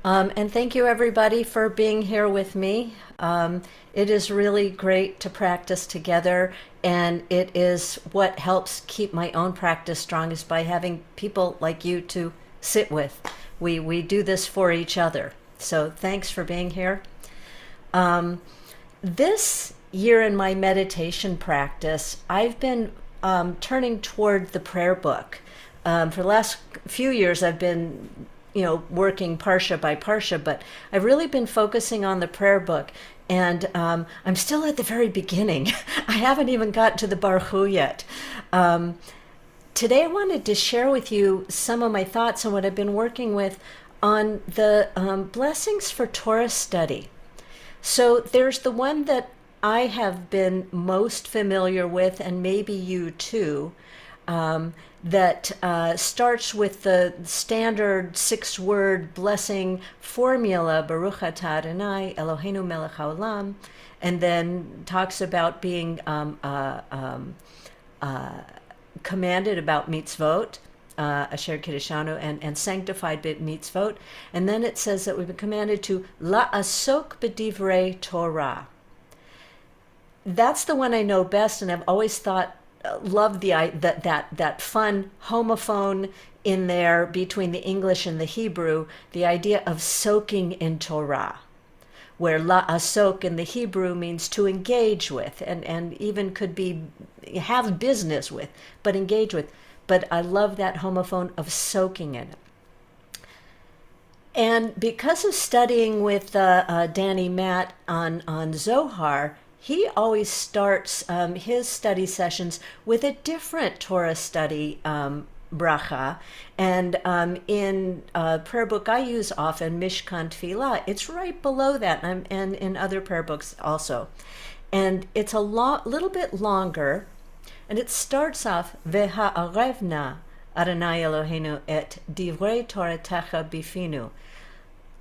And thank you, everybody, for being here with me. It is really great to practice together, and it is what helps keep my own practice strong is by having people like you to sit with. We do this for each other. So thanks for being here. This year in my meditation practice, I've been turning toward the prayer book. For the last few years, I've been, working parsha by parsha, but I've really been focusing on the prayer book. And I'm still at the very beginning. I haven't even got to the Baruch Hu yet. Today, I wanted to share with you some of my thoughts on what I've been working with on the blessings for Torah study. So there's the one that I have been most familiar with, and maybe you too, that starts with the standard 6-word blessing formula, Baruch atah Adonai Eloheinu melech haolam, and then talks about being commanded about mitzvot, asher kiddushanu, and sanctified mitzvot. And then it says that we've been commanded to la'asok b'divrei Torah. That's the one I know best, and I've always thought, loved that fun homophone in there between the English and the Hebrew, the idea of soaking in Torah, where la'asok in the Hebrew means to engage with, and even could be have business with, but engage with. But I love that homophone of soaking in it. And because of studying with Danny Matt on Zohar, he always starts his study sessions with a different Torah study bracha. And in a prayer book I use often, Mishkan Tefillah, it's right below that, and in other prayer books also. And it's a little bit longer, and it starts off, V'ha'arevna Adonai Eloheinu et divrei Toratecha bifinu.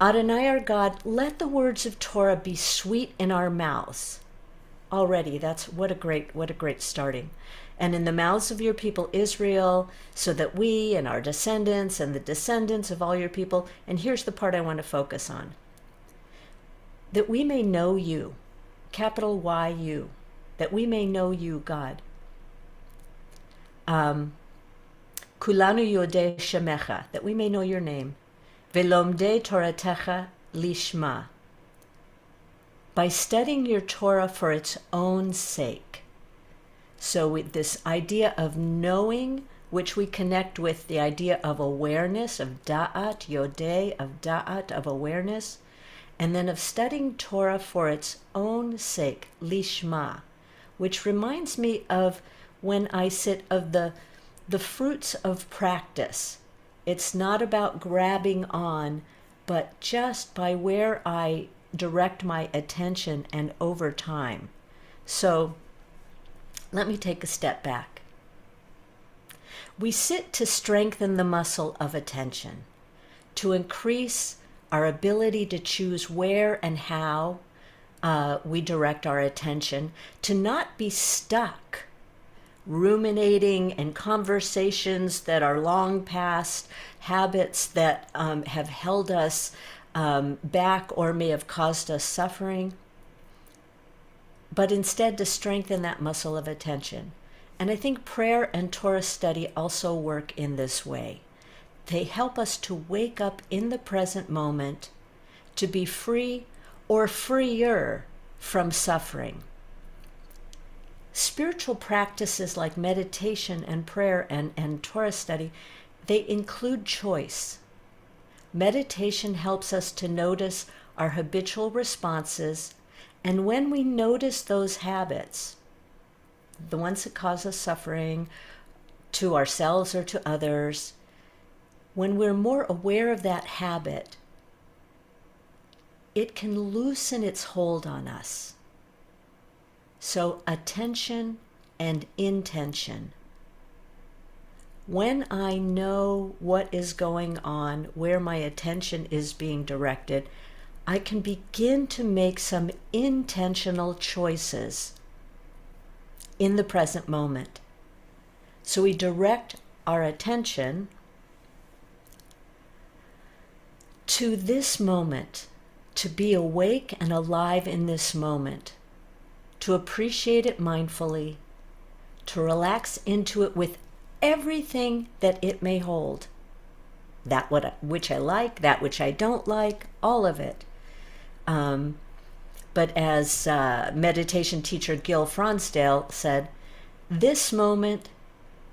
Adonai our God, let the words of Torah be sweet in our mouths. Already, that's what a great starting. And in the mouths of your people Israel, so that we and our descendants and the descendants of all your people, and here's the part I want to focus on, that we may know you, capital Y-U, that we may know you, God. Kulanu yodei shemecha, that we may know your name. Velomdei Toratecha lishma, by studying your Torah for its own sake. So with this idea of knowing, which we connect with the idea of awareness, of da'at, yodei, of da'at, of awareness, and then of studying Torah for its own sake, lishma, which reminds me of when I sit of the fruits of practice. It's not about grabbing on, but just by where I direct my attention and over time. So let me take a step back. We sit to strengthen the muscle of attention, to increase our ability to choose where and how we direct our attention, to not be stuck ruminating in conversations that are long past, habits that have held us back or may have caused us suffering, but instead to strengthen that muscle of attention. And I think prayer and Torah study also work in this way. They help us to wake up in the present moment, to be free or freer from suffering. Spiritual practices like meditation and prayer and Torah study, they include choice. Meditation helps us to notice our habitual responses, and when we notice those habits, the ones that cause us suffering to ourselves or to others, when we're more aware of that habit, it can loosen its hold on us. So attention and intention. When I know what is going on, where my attention is being directed, I can begin to make some intentional choices in the present moment. So we direct our attention to this moment, to be awake and alive in this moment, to appreciate it mindfully, to relax into it with everything that it may hold, which I like, that which I don't like, all of it. But as meditation teacher Gil Fronsdale said, this moment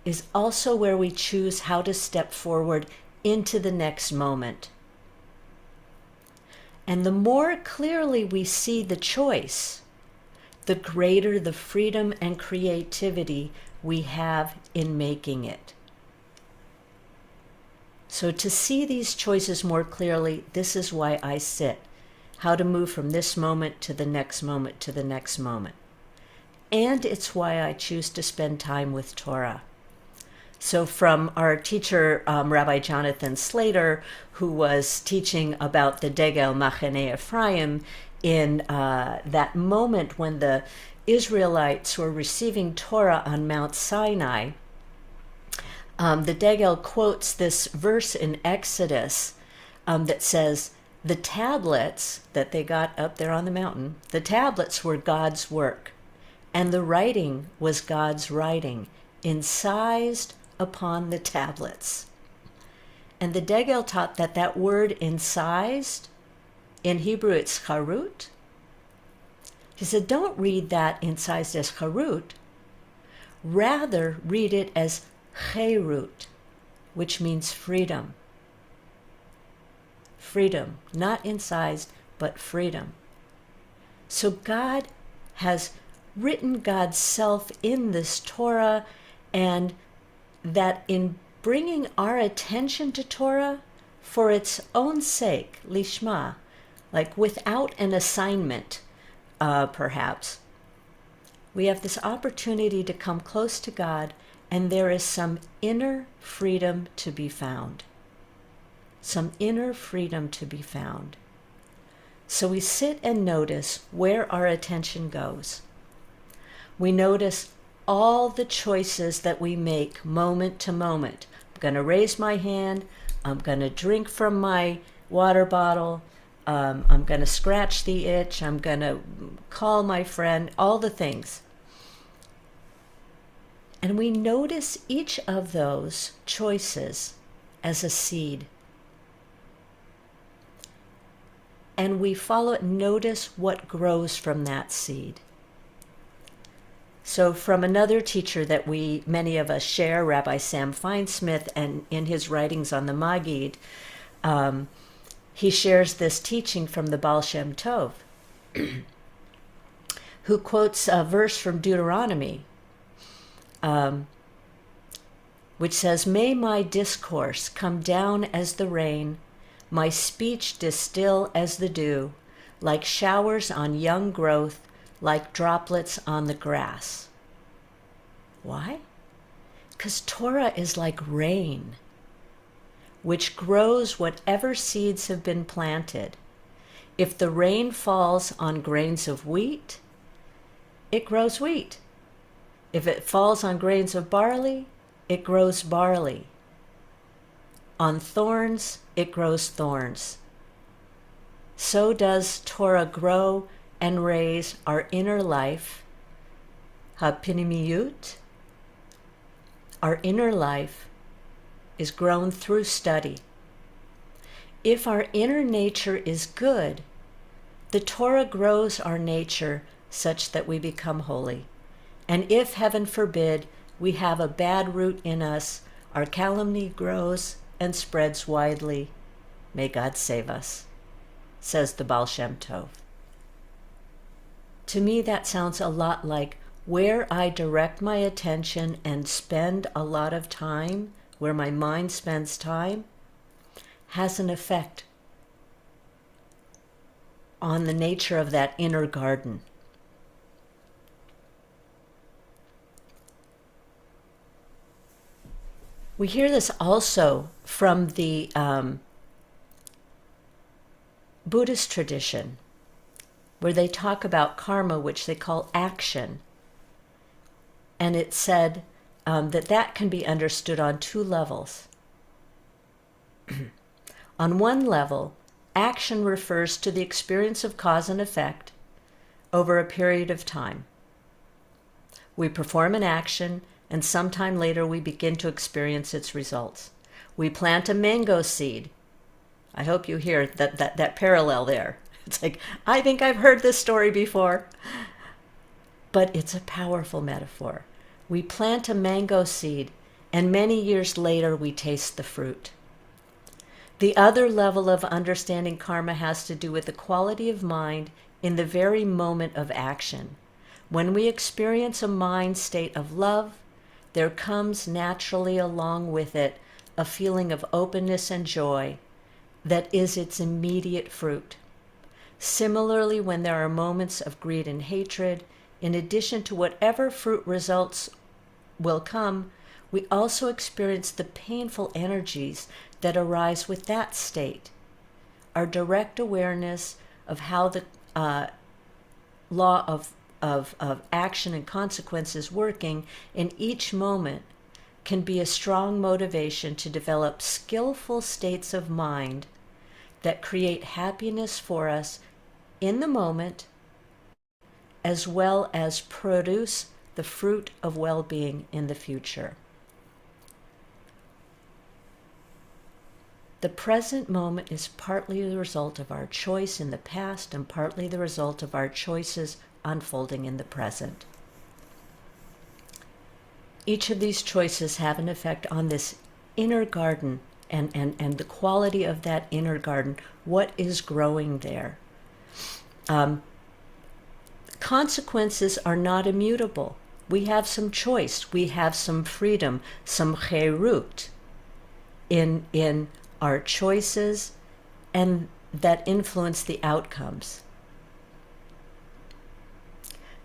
is also where we choose how to step forward into the next moment. And the more clearly we see the choice, the greater the freedom and creativity we have in making it. So to see these choices more clearly, this is why I sit. How to move from this moment to the next moment to the next moment. And it's why I choose to spend time with Torah. So from our teacher, Rabbi Jonathan Slater, who was teaching about the Degel Machane Ephraim, in that moment when the Israelites were receiving Torah on Mount Sinai, the Degel quotes this verse in Exodus that says, the tablets that they got up there on the mountain, the tablets were God's work, and the writing was God's writing, incised upon the tablets. And the Degel taught that that word incised, in Hebrew it's charut. He said, don't read that incised as charut, rather read it as cherut, which means freedom. Freedom, not incised, but freedom. So God has written God's self in this Torah, and that in bringing our attention to Torah for its own sake, lishma, like without an assignment, perhaps, we have this opportunity to come close to God, and there is some inner freedom to be found. Some inner freedom to be found. So we sit and notice where our attention goes. We notice all the choices that we make moment to moment. I'm going to raise my hand. I'm going to drink from my water bottle. I'm going to scratch the itch. I'm going to call my friend, all the things. And we notice each of those choices as a seed. And we follow it, notice what grows from that seed. So from another teacher that many of us share, Rabbi Sam Feinsmith, and in his writings on the Maggid, he shares this teaching from the Baal Shem Tov, who quotes a verse from Deuteronomy, which says, "May my discourse come down as the rain, my speech distill as the dew, like showers on young growth, like droplets on the grass." Why? Because Torah is like rain, which grows whatever seeds have been planted. If the rain falls on grains of wheat, it grows wheat. If it falls on grains of barley, it grows barley. On thorns, it grows thorns. So does Torah grow and raise our inner life, hapinimiyut. Our inner life is grown through study. If our inner nature is good, the Torah grows our nature such that we become holy. And if, heaven forbid, we have a bad root in us, our calumny grows and spreads widely. May God save us, says the Baal Shem Tov. To me, that sounds a lot like where I direct my attention and spend a lot of time, where my mind spends time, has an effect on the nature of that inner garden. We hear this also from the Buddhist tradition, where they talk about karma, which they call action. And it said that can be understood on two levels. On one level, action refers to the experience of cause and effect over a period of time. We perform an action, and sometime later we begin to experience its results. We plant a mango seed. I hope you hear that parallel there. It's like, I think I've heard this story before. But it's a powerful metaphor. We plant a mango seed, and many years later we taste the fruit. The other level of understanding karma has to do with the quality of mind in the very moment of action. When we experience a mind state of love, there comes naturally along with it a feeling of openness and joy that is its immediate fruit. Similarly, when there are moments of greed and hatred, in addition to whatever fruit results will come, we also experience the painful energies that arise with that state. Our direct awareness of how the law of action and consequence is working in each moment can be a strong motivation to develop skillful states of mind that create happiness for us in the moment, as well as produce the fruit of well-being in the future. The present moment is partly the result of our choice in the past and partly the result of our choices unfolding in the present. Each of these choices have an effect on this inner garden and the quality of that inner garden, what is growing there. Consequences are not immutable. We have some choice, we have some freedom, some cherut in our choices, and that influence the outcomes.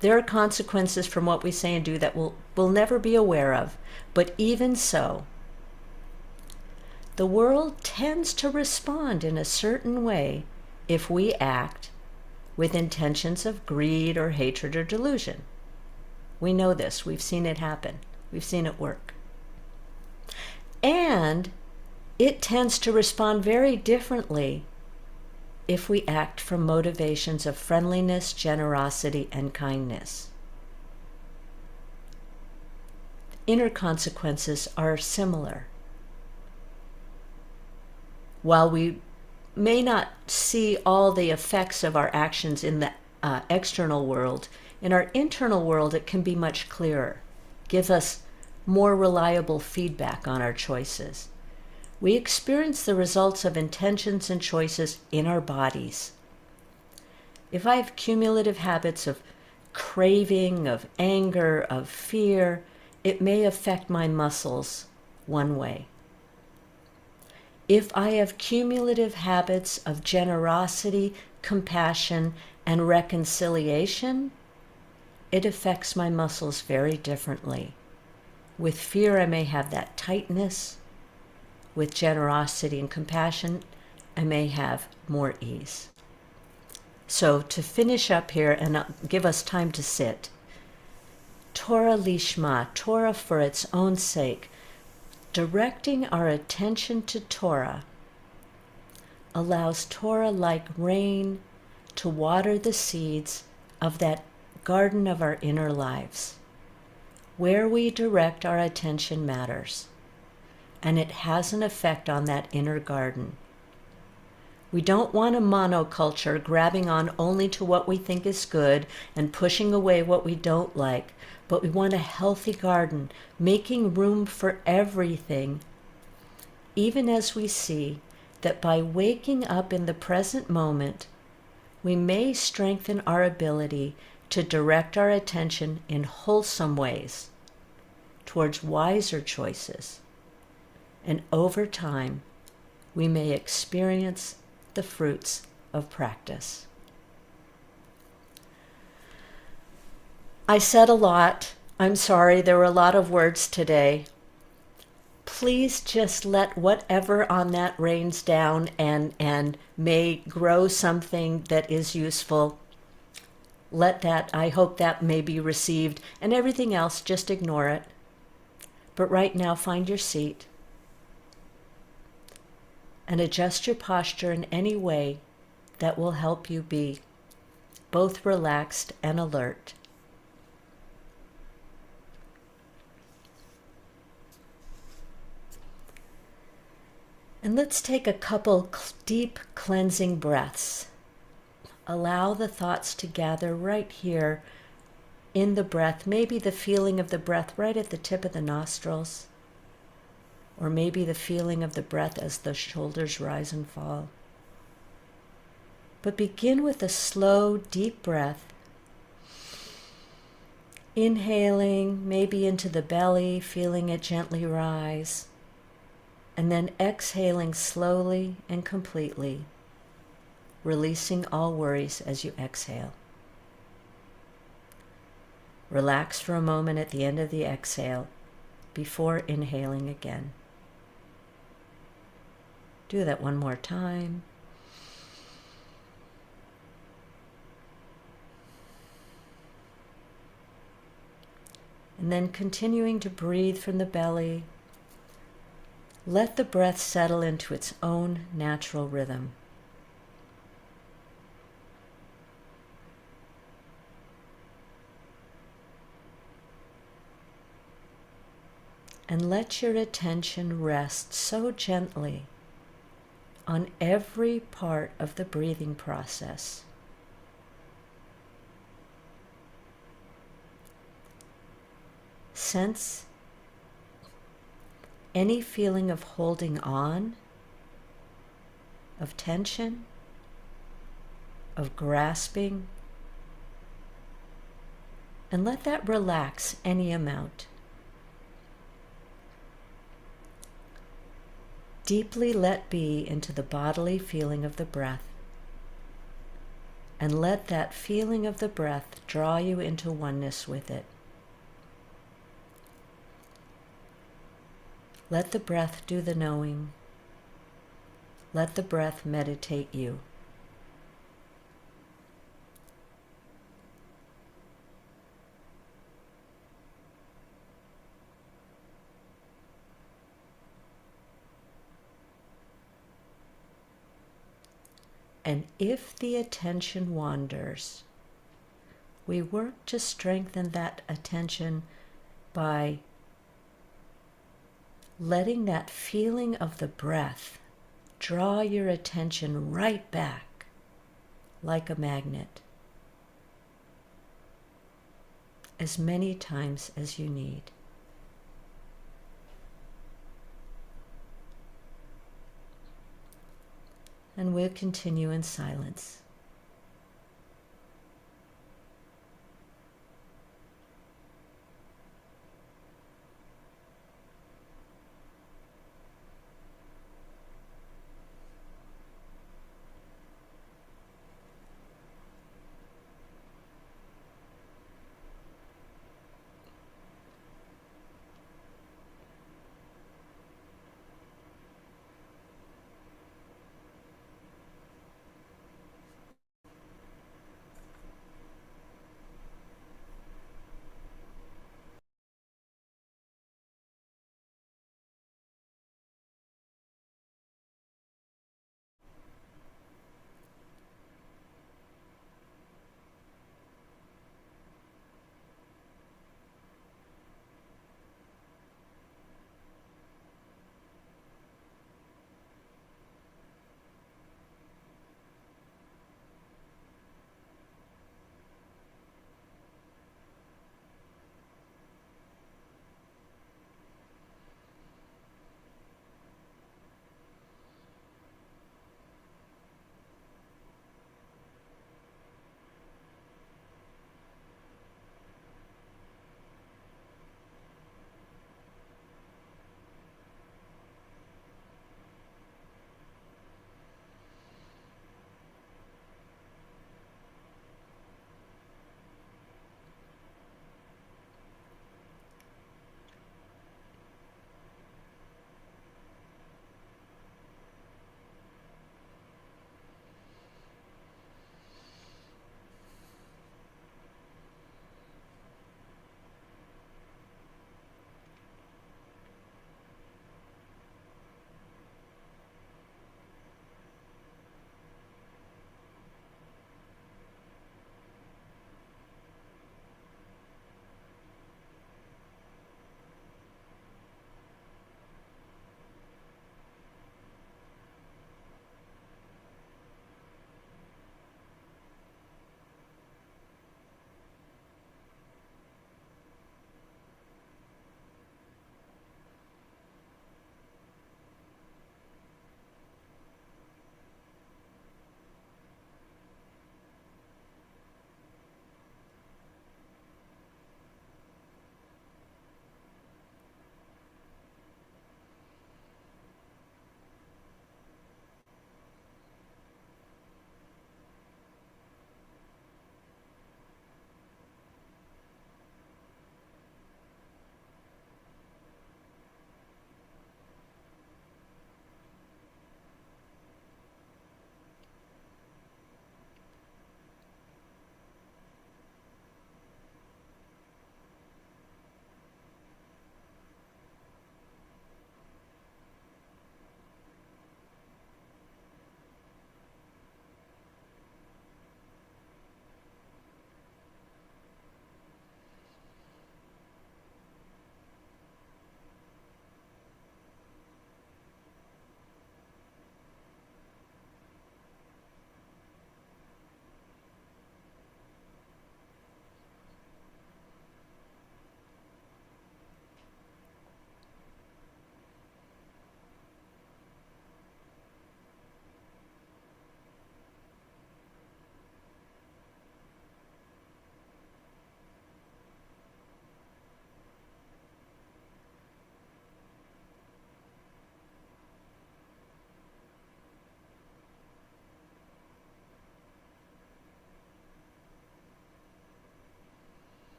There are consequences from what we say and do that we'll never be aware of, but even so, the world tends to respond in a certain way if we act with intentions of greed or hatred or delusion. We know this. We've seen it happen. We've seen it work. And it tends to respond very differently if we act from motivations of friendliness, generosity, and kindness. Inner consequences are similar. While we may not see all the effects of our actions in the external world, in our internal world it can be much clearer, give us more reliable feedback on our choices. We experience the results of intentions and choices in our bodies. If I have cumulative habits of craving, of anger, of fear, it may affect my muscles one way. If I have cumulative habits of generosity, compassion, and reconciliation, it affects my muscles very differently. With fear, I may have that tightness. With generosity and compassion, I may have more ease. So to finish up here and give us time to sit, Torah lishma, Torah for its own sake, directing our attention to Torah allows Torah like rain to water the seeds of that garden of our inner lives. Where we direct our attention matters, and it has an effect on that inner garden. We don't want a monoculture grabbing on only to what we think is good and pushing away what we don't like, but we want a healthy garden, making room for everything, even as we see that by waking up in the present moment, we may strengthen our ability to direct our attention in wholesome ways towards wiser choices. And over time, we may experience the fruits of practice. I said a lot. I'm sorry, there were a lot of words today. Please just let whatever on that rains down and may grow something that is useful. Let that, I hope that may be received, and everything else, just ignore it. But right now, find your seat and adjust your posture in any way that will help you be both relaxed and alert. And let's take a couple deep cleansing breaths. Allow the thoughts to gather right here in the breath, maybe the feeling of the breath right at the tip of the nostrils, or maybe the feeling of the breath as the shoulders rise and fall. But begin with a slow, deep breath. Inhaling, maybe into the belly, feeling it gently rise, and then exhaling slowly and completely, releasing all worries as you exhale. Relax for a moment at the end of the exhale before inhaling again. Do that one more time. And then continuing to breathe from the belly, let the breath settle into its own natural rhythm. And let your attention rest so gently on every part of the breathing process. Sense any feeling of holding on, of tension, of grasping, and let that relax any amount. Deeply let be into the bodily feeling of the breath, and let that feeling of the breath draw you into oneness with it. Let the breath do the knowing. Let the breath meditate you. And if the attention wanders, we work to strengthen that attention by letting that feeling of the breath draw your attention right back like a magnet as many times as you need. And we'll continue in silence.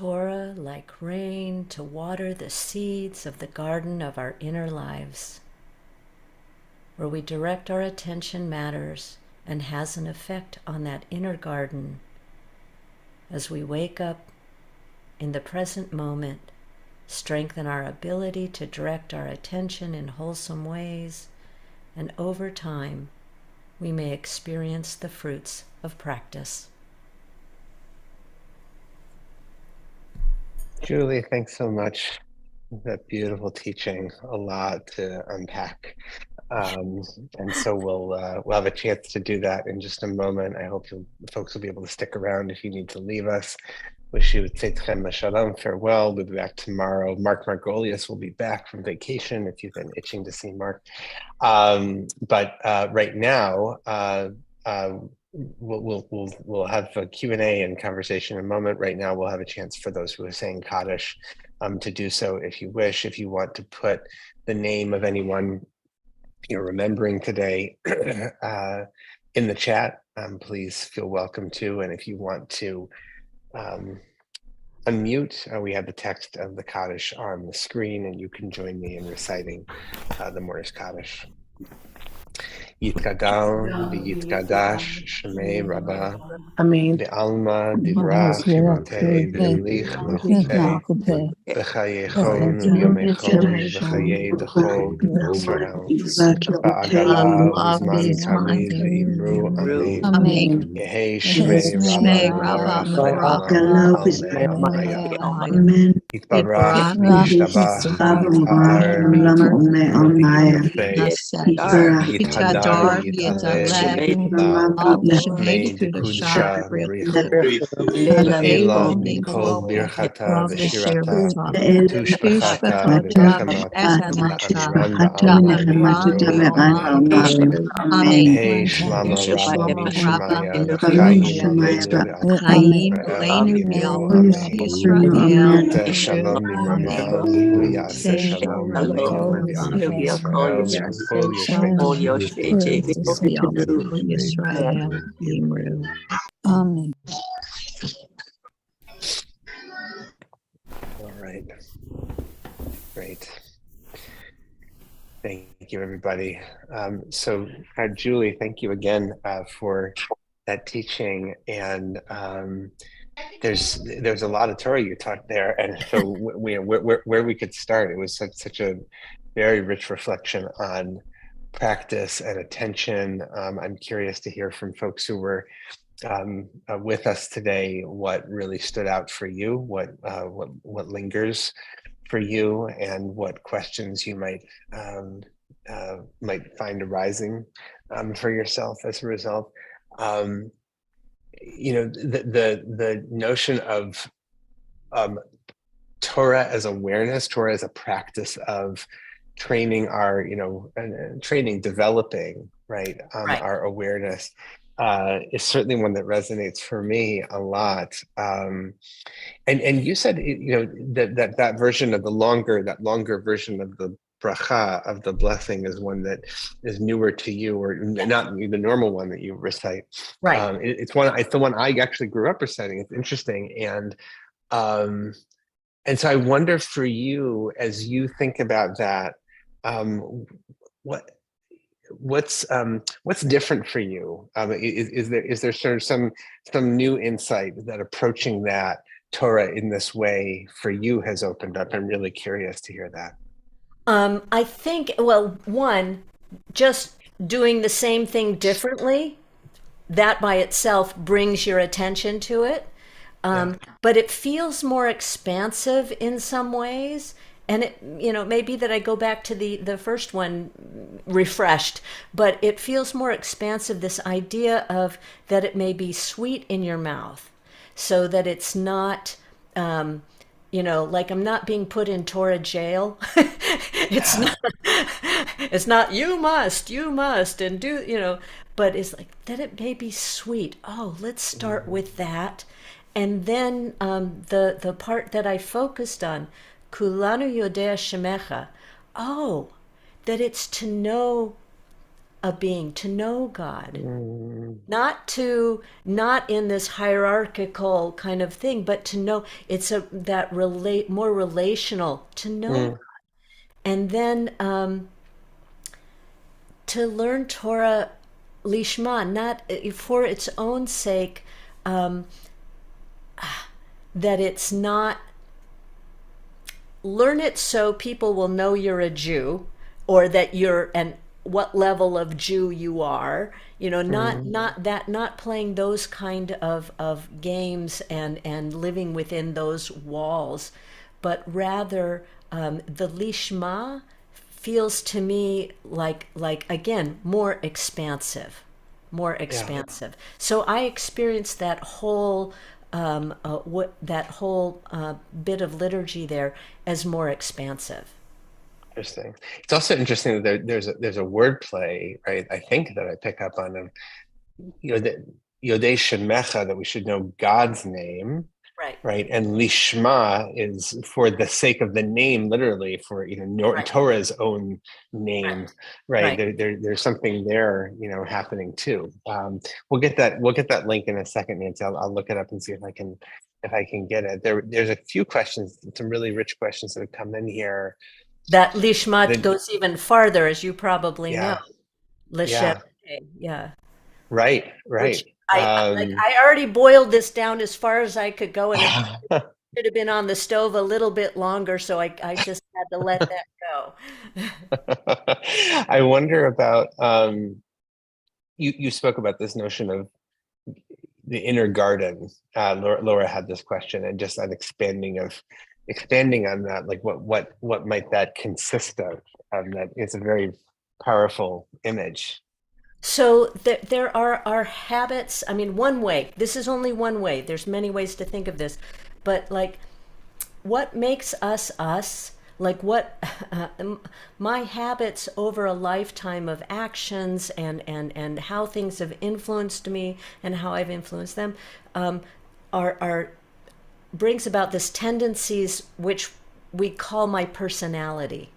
Torah like rain to water the seeds of the garden of our inner lives. Where we direct our attention matters and has an effect on that inner garden as we wake up in the present moment, strengthen our ability to direct our attention in wholesome ways, and over time, we may experience the fruits of practice. Julie, thanks so much. That beautiful teaching, a lot to unpack. And so we'll have a chance to do that in just a moment. I hope folks will be able to stick around if you need to leave us. Wish you Tzedchem Shalom, farewell. We'll be back tomorrow. Mark Margolius will be back from vacation if you've been itching to see Mark. But right now, we'll have a Q&A and conversation in a moment. Right now, we'll have a chance for those who are saying Kaddish to do so if you wish. If you want to put the name of anyone you're remembering today in the chat, please feel welcome to. And if you want to unmute, we have the text of the Kaddish on the screen, and you can join me in reciting the Morris Kaddish. Yitkadal v'yitkadash shemei Rabbah ve'alma divrach shivotei v'lich melchutei v'chayechon yomechon v'chayei dechol Yisrael ba'agala v'zman tamid v'imru amen yehei shmei Rabbah borach le'olam amen. Yitbarach v'yishtabach v'yitpa'ar v'yityofe Yithadar v'yitale mei dekudsha v'richu v'ela mikol birchata v'shirata v'tushbachata v'techamata v'amiran ba'alam amen. Hey Shlama Rabba Mishmaya v'chaim leinu v'amim Shalom Mimamdam v'yaseh Shalom v'likol Yisrael v'kol Yisrael. Amen. All right. Great. Thank you, everybody. So, Julie, thank you again for that teaching. And there's a lot of Torah you taught there, and so where we could start, it was such a very rich reflection on practice and attention. I'm curious to hear from folks who were with us today what really stood out for you, what lingers for you, and what questions you might find arising for yourself as a result. The notion of Torah as awareness, Torah as a practice of training our, developing, right. Our awareness is certainly one that resonates for me a lot. And you said, that version of that longer version of the bracha, of the blessing, is one that is newer to you, or not the normal one that you recite. Right. It's the one I actually grew up reciting. It's interesting. And so I wonder, for you, as you think about that, what's different for you? Is there sort of some new insight that approaching that Torah in this way for you has opened up? I'm really curious to hear that. I think, well, one, just doing the same thing differently, that by itself brings your attention to it. But it feels more expansive in some ways. And it, maybe that I go back to the first one refreshed, but it feels more expansive, this idea of that it may be sweet in your mouth, so that it's not, like I'm not being put in Torah jail. It's not, you must, and do, but it's like that it may be sweet. Oh, let's start with that. And then the part that I focused on, Kulanu Yodea Shemecha. Oh, that it's to know a being, to know God. Mm, Not in this hierarchical kind of thing, but to know it's a that relate more relational, to know. mm, And then to learn Torah lishma, not for its own sake, that it's not, learn it so people will know you're a Jew, or that you're, and what level of Jew you are, not mm. not playing those kind of games and living within those walls, but rather the lishma feels to me like again more Yeah, expansive. So I experienced that whole bit of liturgy there as more expansive. interesting. It's also interesting that there's a word play, right? I think that I pick up on of Yodei Shemecha, that we should know God's name, Right, right? And Lishma is for the sake of the name, literally for right, Torah's own right, name, right? right. There's something there, happening too. We'll get that link in a second, Nancy. I'll look it up and see if I can get it. There's a few questions, some really rich questions that have come in here. That lishmat That goes even farther, as you probably know. Yeah, Lishet, yeah, yeah. right, Which right. I already boiled this down as far as I could go, and it should have been on the stove a little bit longer, so I just had to let that go. I wonder about you spoke about this notion of the inner garden. Laura had this question, and just an expanding on that, like what might that consist of? That it's a very powerful image. So there are our habits. I mean, one way, this is only one way. There's many ways to think of this, but like what makes us us, like what my habits over a lifetime of actions and how things have influenced me and how I've influenced them, are brings about this tendencies which we call my personality.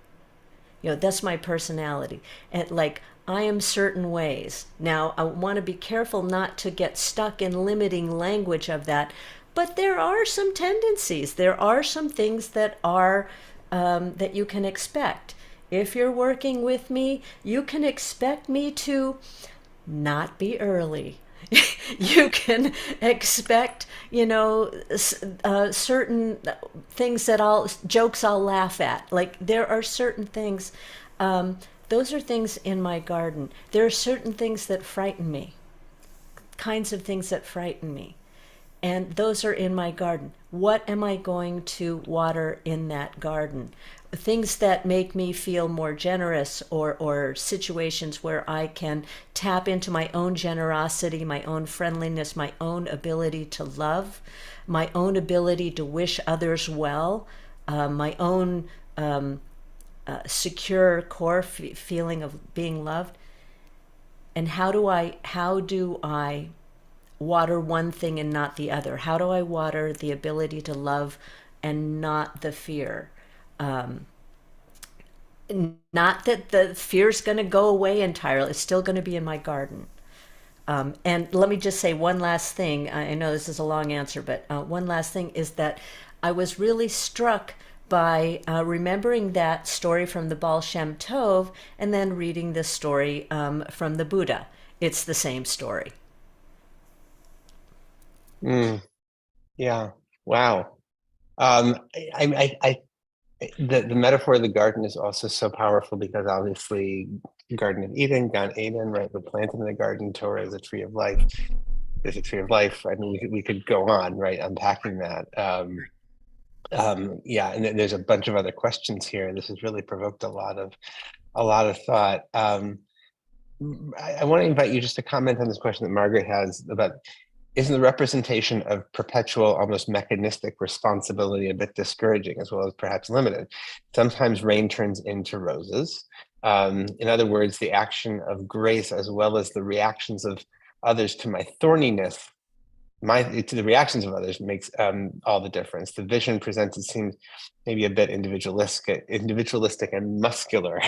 That's my personality. And like, I am certain ways. Now, I want to be careful not to get stuck in limiting language of that, but there are some tendencies. There are some things that are that you can expect. If you're working with me, you can expect me to not be early. You can expect, certain things jokes I'll laugh at. Like, there are certain things, those are things in my garden. There are certain things that frighten me, kinds of things that frighten me. And those are in my garden. What am I going to water in that garden? Things that make me feel more generous, or situations where I can tap into my own generosity, my own friendliness, my own ability to love, my own ability to wish others well, my own secure core feeling of being loved. And how do I water one thing and not the other? How do I water the ability to love and not the fear? Not that the fear's going to go away entirely, it's still going to be in my garden. And let me just say one last thing. I know this is a long answer, but one last thing is that I was really struck by remembering that story from the Baal Shem Tov and then reading this story from the Buddha. It's the same story. Mm, yeah. Wow. I the metaphor of the garden is also so powerful, because obviously Garden of Eden, Gan Eden, right? We're planted in the garden. Torah is a tree of life. There's a tree of life. I mean, we could go on, right, unpacking that. Yeah, and then there's a bunch of other questions here. This has really provoked a lot of thought. I want to invite you just to comment on this question that Margaret has about, isn't the representation of perpetual, almost mechanistic responsibility a bit discouraging, as well as perhaps limited? Sometimes rain turns into roses. In other words, the action of grace, as well as the reactions of others to my thorniness, to the reactions of others makes all the difference. The vision presented seems maybe a bit individualistic and muscular,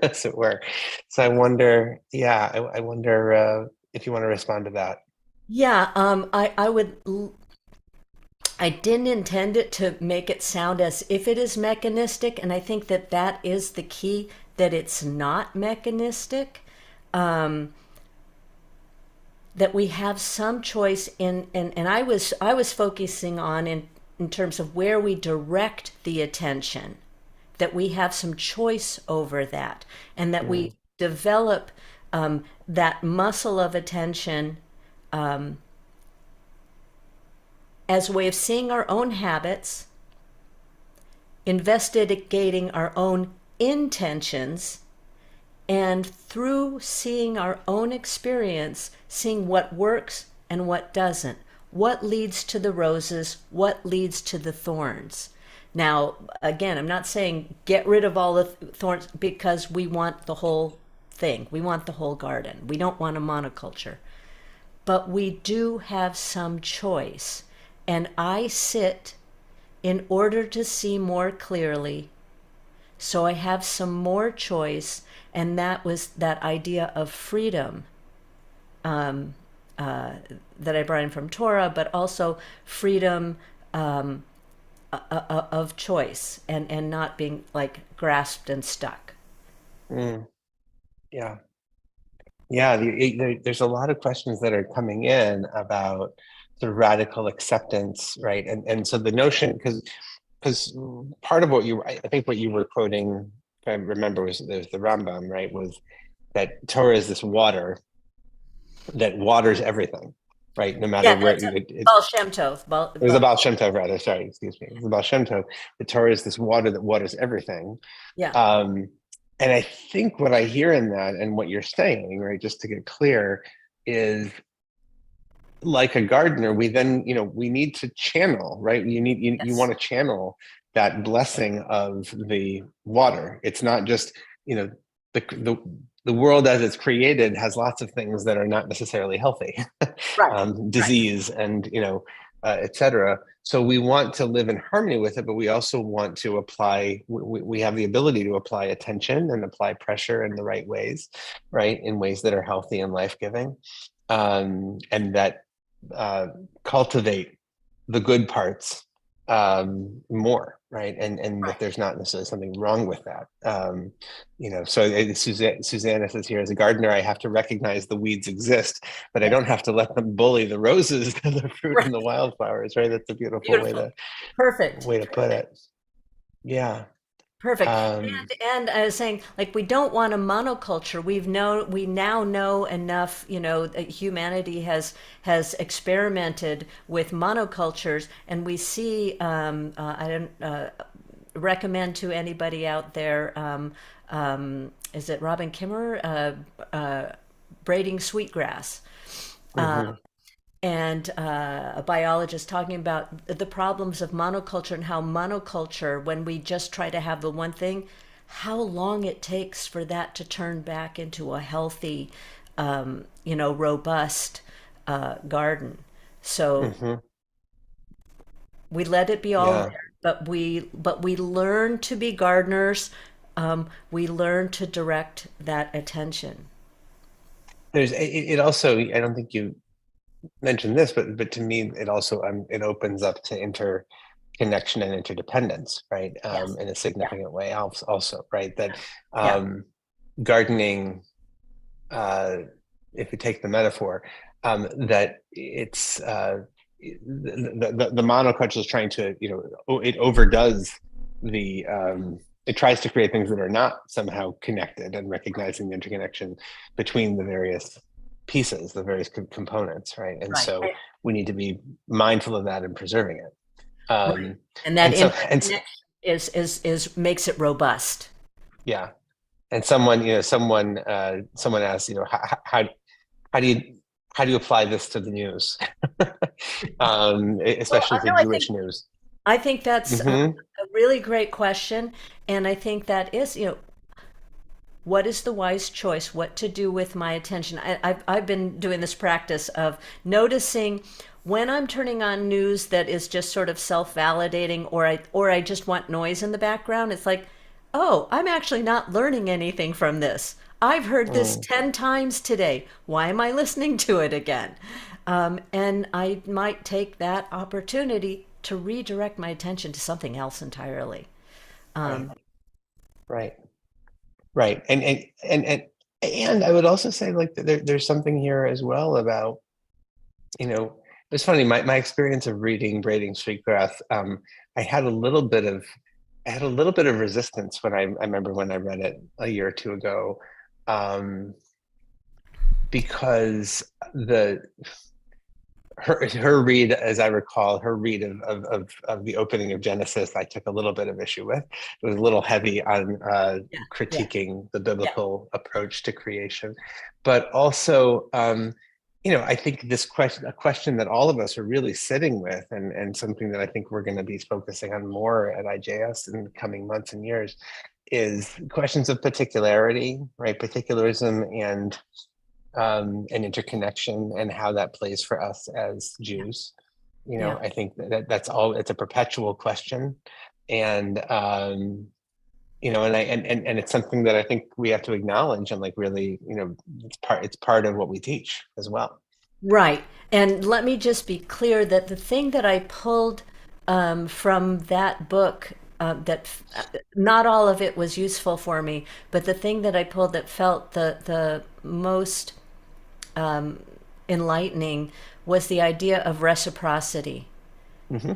as it were. So I wonder, yeah, I wonder if you want to respond to that. Yeah, I didn't intend it to make it sound as if it is mechanistic, and I think that that is the key, that it's not mechanistic, um, that we have some choice in, and I was focusing on in terms of where we direct the attention, that we have some choice over that, and that we Mm, develop that muscle of attention as a way of seeing our own habits, investigating our own intentions, and through seeing our own experience, seeing what works and what doesn't, what leads to the roses, what leads to the thorns. Now, again, I'm not saying get rid of all the thorns, because we want the whole thing. We want the whole garden. We don't want a monoculture. But we do have some choice. And I sit in order to see more clearly, so I have some more choice. And that was that idea of freedom, um, that I brought in from Torah, but also freedom, of choice, and not being like grasped and stuck. mm, yeah. Yeah, there's a lot of questions that are coming in about sort of radical acceptance, right? And so the notion, because part of what I think what you were quoting, if I remember, was there's the Rambam, right? Was that Torah is this water that waters everything, right? No matter Yeah, where that's a Baal Shem Tov. it was about Shem Tov, rather. Sorry, excuse me. It was about Shem Tov. The Torah is this water that waters everything. Yeah. Um, and I think what I hear in that and what you're saying, right, just to get clear, is like a gardener, we then, we need to channel, right? You Yes. want to channel that blessing of the water. It's not just, the, the the world as it's created has lots of things that are not necessarily healthy, Right. Right. disease and etc. So we want to live in harmony with it, but we also want to apply. We have the ability to apply attention and apply pressure in the right ways, right, in ways that are healthy and life giving, and that cultivate the good parts more, right? And that Right. there's not necessarily something wrong with that. So Susanna says here, as a gardener, I have to recognize the weeds exist, but I Yes. don't have to let them bully the roses, the fruit, Right. and the wildflowers, right? That's a beautiful Beautiful. Perfect. way to put it. Yeah. Perfect. Um, And I was saying, like, we don't want a monoculture. We now know enough, that humanity has experimented with monocultures, and we see, I don't recommend to anybody out there, is it Robin Kimmer, braiding sweetgrass? mhm. And a biologist talking about the problems of monoculture, and how monoculture, when we just try to have the one thing, how long it takes for that to turn back into a healthy, robust garden. So Mhm. we let it be all Yeah. there, but we learn to be gardeners. We learn to direct that attention. It also, I don't think you mentioned this, but to me, it opens up to interconnection and interdependence, right? Yes. In a Yeah. significant way, also, right? That Yeah. um, gardening, uh, if you take the metaphor, that it's the monoculture is trying to, it overdoes it tries to create things that are not somehow connected, and recognizing the interconnection between the various pieces, the various components, right? And Right. so we need to be mindful of that and preserving it. Right. And that And so, interconnection is makes it robust. yeah. And someone asks, how do you how do you apply this to the news, Well, especially to no, Jewish news? I think that's Hmm. a really great question, and I think that is, what is the wise choice? What to do with my attention? I've been doing this practice of noticing When I'm turning on news that is just sort of self-validating, or I just want noise in the background, it's like, oh, I'm actually not learning anything from this. I've heard this Mm, 10 times today. Why am I listening to it again? And I might take that opportunity to redirect my attention to something else entirely. right, Um, right, right. And I would also say like there's something here as well about, you know, it's funny, my experience of reading Braiding Sweetgrass, I had a little bit of I had a little bit of resistance when I remember when I read it a year or two ago, um, because the her read, as I recall, her read of the opening of Genesis, I took a little bit of issue with. It was a little heavy on yeah, yeah, critiquing the yeah. biblical approach to creation, but also, I think a question that all of us are really sitting with, and something that I think we're going to be focusing on more at IJS in the coming months and years, is questions of particularity, right? Particularism and interconnection and how that plays for us as Jews. Yeah. I think that's all. It's a perpetual question, and and it's something that I think we have to acknowledge and like really, it's part of what we teach as well. Right. And let me just be clear that the thing that I pulled from that book, not all of it was useful for me, but the thing that I pulled that felt the most enlightening was the idea of reciprocity. Hmm.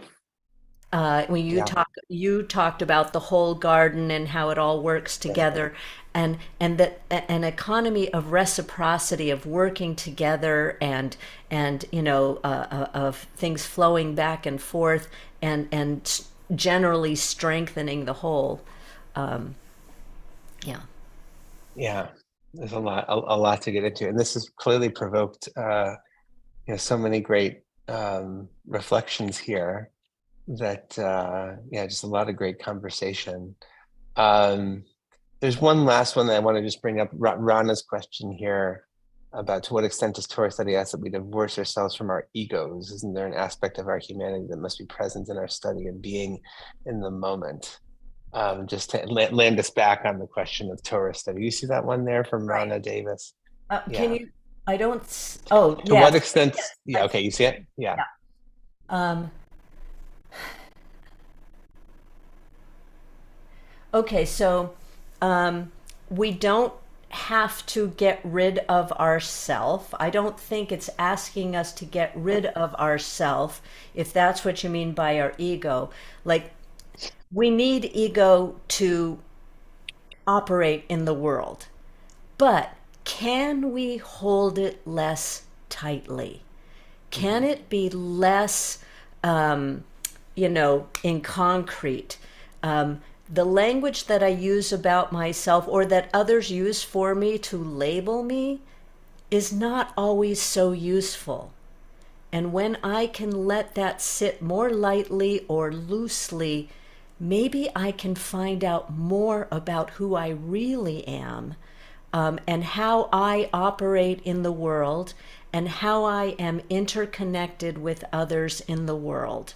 When Yeah, you talked about the whole garden and how it all works right. together, and that an economy of reciprocity, of working together, and of things flowing back and forth, and generally strengthening the whole. Um, yeah. Yeah, there's a lot to get into, and this has clearly provoked so many great reflections here. That Yeah, just a lot of great conversation. Um, there's one last one that I want to just bring up. Rana's question here about to what extent does Torah study ask that we divorce ourselves from our egos? Isn't there an aspect of our humanity that must be present in our study and being in the moment? Just to land us back on the question of Torah study. You see that one there from Right. Rana Davis? Can Yeah. you? I don't. Oh, To what yes. extent? Yes. Yeah. Okay. You see it? Yeah. Yeah. Um, Okay, so we don't have to get rid of ourself. I don't think it's asking us to get rid of ourself, if that's what you mean by our ego. Like, we need ego to operate in the world, but can we hold it less tightly? Can Hmm. it be less, in concrete? The language that I use about myself or that others use for me to label me is not always so useful. And when I can let that sit more lightly or loosely, maybe I can find out more about who I really am, and how I operate in the world, and how I am interconnected with others in the world.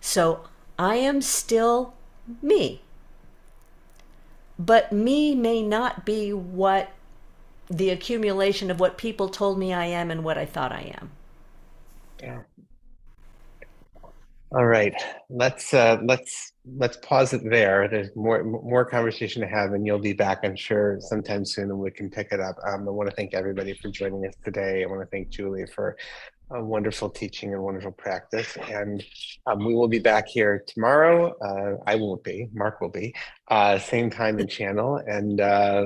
So I am still me, but me may not be what the accumulation of what people told me I am and what I thought I am. Yeah. All right, let's pause it there. There's more conversation to have, and you'll be back, I'm sure, sometime soon, and we can pick it up. I want to thank everybody for joining us today. I want to thank Julie for a wonderful teaching and wonderful practice, and we will be back here tomorrow. I won't be, Mark will be, same time and channel, and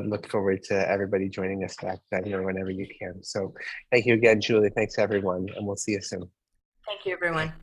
look forward to everybody joining us back here whenever you can. So, thank you again, Julie. Thanks everyone, and we'll see you soon. Thank you, everyone.